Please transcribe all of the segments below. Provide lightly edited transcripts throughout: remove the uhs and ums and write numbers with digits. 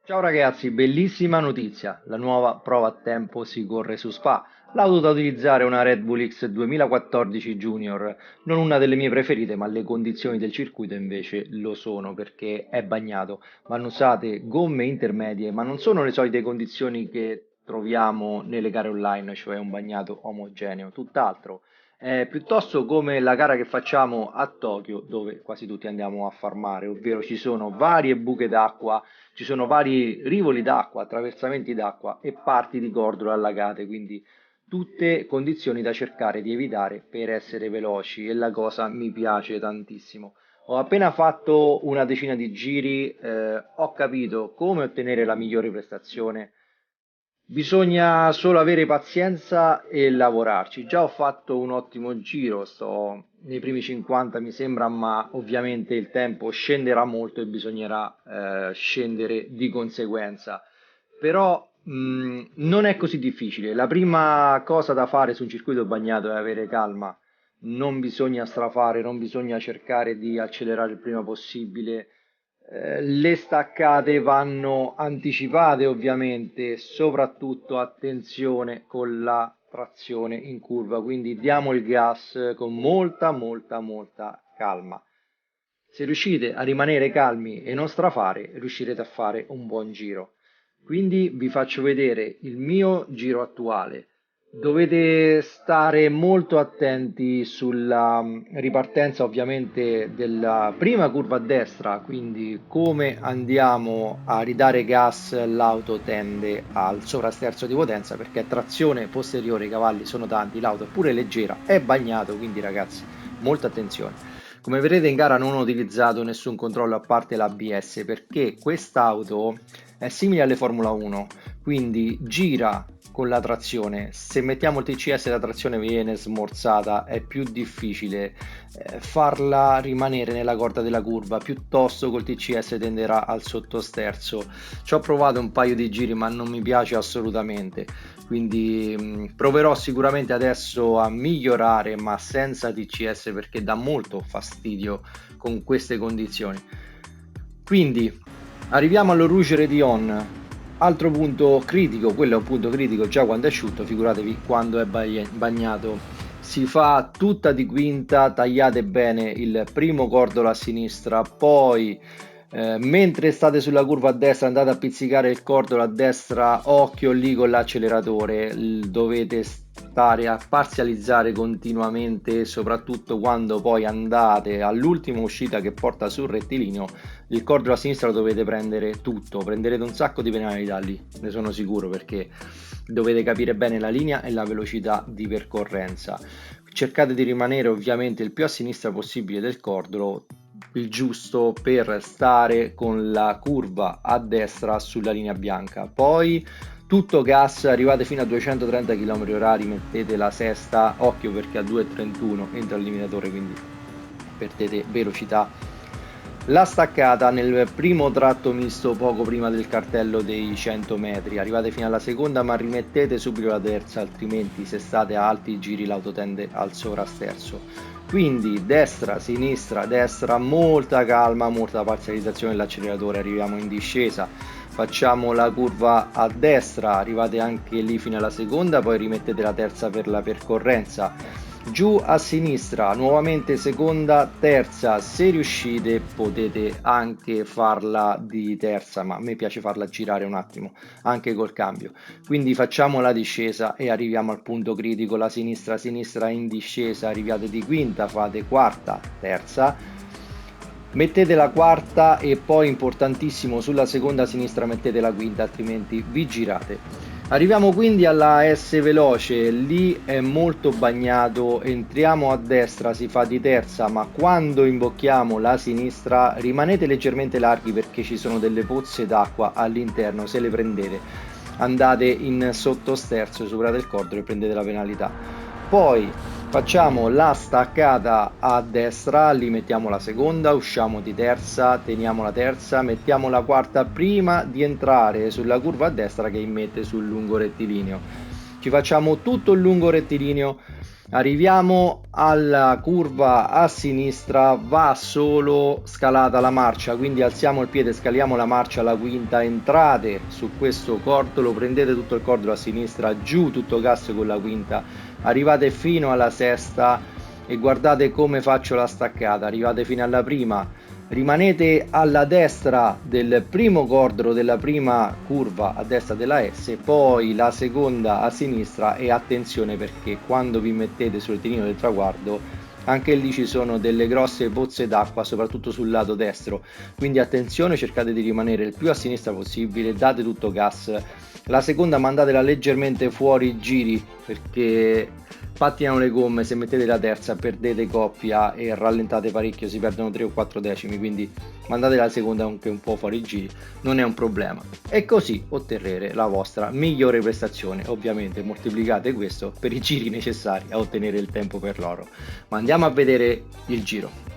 Ciao ragazzi, bellissima notizia, la nuova prova a tempo si corre su Spa. L'auto da utilizzare è una Red Bull X 2014 Junior, non una delle mie preferite, ma le condizioni del circuito invece lo sono perché è bagnato. Vanno usate gomme intermedie, ma non sono le solite condizioni che troviamo nelle gare online, cioè un bagnato omogeneo, tutt'altro. È piuttosto come la gara che facciamo a Tokyo, dove quasi tutti andiamo a far mare, ovvero ci sono varie buche d'acqua, ci sono vari rivoli d'acqua, attraversamenti d'acqua e parti di cordolo allagate, quindi tutte condizioni da cercare di evitare per essere veloci e la cosa mi piace tantissimo. Ho appena fatto una decina di giri, ho capito come ottenere la migliore prestazione. Bisogna solo avere pazienza e lavorarci. Già ho fatto un ottimo giro, sto nei primi 50 mi sembra, ma ovviamente il tempo scenderà molto e bisognerà scendere di conseguenza. Però non è così difficile. La prima cosa da fare su un circuito bagnato è avere calma. Non bisogna strafare, non bisogna cercare di accelerare il prima possibile. Le staccate vanno anticipate ovviamente, soprattutto attenzione con la trazione in curva, quindi diamo il gas con molta calma. Se riuscite a rimanere calmi e non strafare, riuscirete a fare un buon giro. Quindi vi faccio vedere il mio giro attuale. Dovete stare molto attenti sulla ripartenza ovviamente della prima curva a destra, quindi come andiamo a ridare gas, l'auto tende al sovrasterzo di potenza perché trazione posteriore, i cavalli sono tanti, l'auto è pure leggera, è bagnato, quindi ragazzi, molta attenzione. Come vedrete in gara non ho utilizzato nessun controllo a parte l'ABS perché quest'auto è simile alle Formula 1, quindi gira con la trazione. Se mettiamo il TCS la trazione viene smorzata, è più difficile farla rimanere nella corda della curva, piuttosto col TCS tenderà al sottosterzo. Ci ho provato un paio di giri ma non mi piace assolutamente, quindi proverò sicuramente adesso a migliorare ma senza TCS perché dà molto fastidio con queste condizioni. Quindi arriviamo allo Rouge di On, altro punto critico, quello è un punto critico già quando è asciutto, figuratevi quando è bagnato. Si fa tutta di quinta, tagliate bene il primo cordolo a sinistra, poi mentre state sulla curva a destra andate a pizzicare il cordolo a destra, occhio lì con l'acceleratore, dovete stare a parzializzare continuamente, soprattutto quando poi andate all'ultima uscita che porta sul rettilineo, il cordolo a sinistra lo dovete prendere tutto, prenderete un sacco di penalità lì, ne sono sicuro perché dovete capire bene la linea e la velocità di percorrenza. Cercate di rimanere ovviamente il più a sinistra possibile del cordolo, il giusto per stare con la curva a destra sulla linea bianca. Poi tutto gas, arrivate fino a 230 km/h, mettete la sesta, occhio perché a 2,31 entra il limitatore, quindi perdete velocità. La staccata nel primo tratto misto poco prima del cartello dei 100 metri, arrivate fino alla seconda ma rimettete subito la terza, altrimenti se state a alti giri l'auto tende al sovrasterzo. Quindi destra, molta calma, molta parzializzazione dell'acceleratore, arriviamo in discesa, facciamo la curva a destra, arrivate anche lì fino alla seconda, poi rimettete la terza per la percorrenza. Giù a sinistra, nuovamente seconda, terza, se riuscite potete anche farla di terza, ma a me piace farla girare un attimo, anche col cambio. Quindi facciamo la discesa e arriviamo al punto critico, la sinistra in discesa, arrivate di quinta, fate quarta, terza, mettete la quarta e poi importantissimo sulla seconda sinistra mettete la quinta, altrimenti vi girate. Arriviamo quindi alla S veloce, lì è molto bagnato, entriamo a destra, si fa di terza, ma quando imbocchiamo la sinistra rimanete leggermente larghi perché ci sono delle pozze d'acqua all'interno, se le prendete andate in sottosterzo, superate il cordolo e prendete la penalità. Poi facciamo la staccata a destra, lì mettiamo la seconda, usciamo di terza, teniamo la terza, mettiamo la quarta prima di entrare sulla curva a destra che immette sul lungo rettilineo. Ci facciamo tutto il lungo rettilineo, Arriviamo alla curva a sinistra, va solo scalata la marcia, quindi alziamo il piede, scaliamo la marcia alla quinta, entrate su questo cordolo, prendete tutto il cordolo a sinistra, giù tutto gas con la quinta, arrivate fino alla sesta e guardate come faccio la staccata, arrivate fino alla prima, rimanete alla destra del primo cordolo della prima curva a destra della S, poi la seconda a sinistra e attenzione perché quando vi mettete sul rettilineo del traguardo anche lì ci sono delle grosse pozze d'acqua, soprattutto sul lato destro, quindi attenzione, cercate di rimanere il più a sinistra possibile, date tutto gas. La seconda mandatela leggermente fuori giri perché pattinano le gomme, se mettete la terza perdete coppia e rallentate parecchio, si perdono 3 o 4 decimi, quindi mandate la seconda anche un po' fuori giri, non è un problema. E così otterrete la vostra migliore prestazione, ovviamente moltiplicate questo per i giri necessari a ottenere il tempo per l'oro. Ma andiamo a vedere il giro.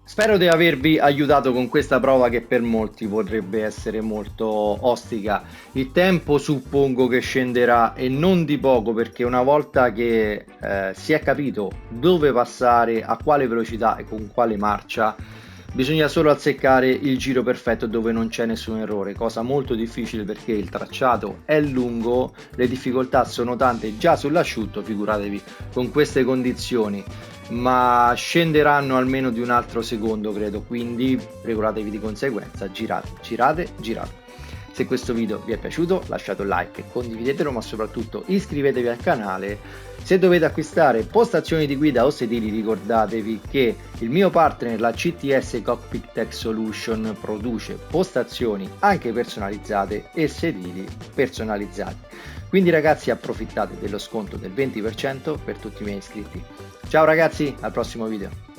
Spero di avervi aiutato con questa prova che per molti potrebbe essere molto ostica. Il tempo suppongo che scenderà e non di poco perché una volta che si è capito dove passare, a quale velocità e con quale marcia, bisogna solo azzeccare il giro perfetto dove non c'è nessun errore, cosa molto difficile perché il tracciato è lungo, le difficoltà sono tante già sull'asciutto, figuratevi con queste condizioni, ma scenderanno almeno di un altro secondo credo, quindi regolatevi di conseguenza, girate, girate, girate. Se questo video vi è piaciuto lasciate un like, condividetelo, ma soprattutto iscrivetevi al canale. Se dovete acquistare postazioni di guida o sedili ricordatevi che il mio partner, la CTS Cockpit Tech Solution, produce postazioni anche personalizzate e sedili personalizzati. Quindi ragazzi, approfittate dello sconto del 20% per tutti i miei iscritti. Ciao ragazzi, al prossimo video.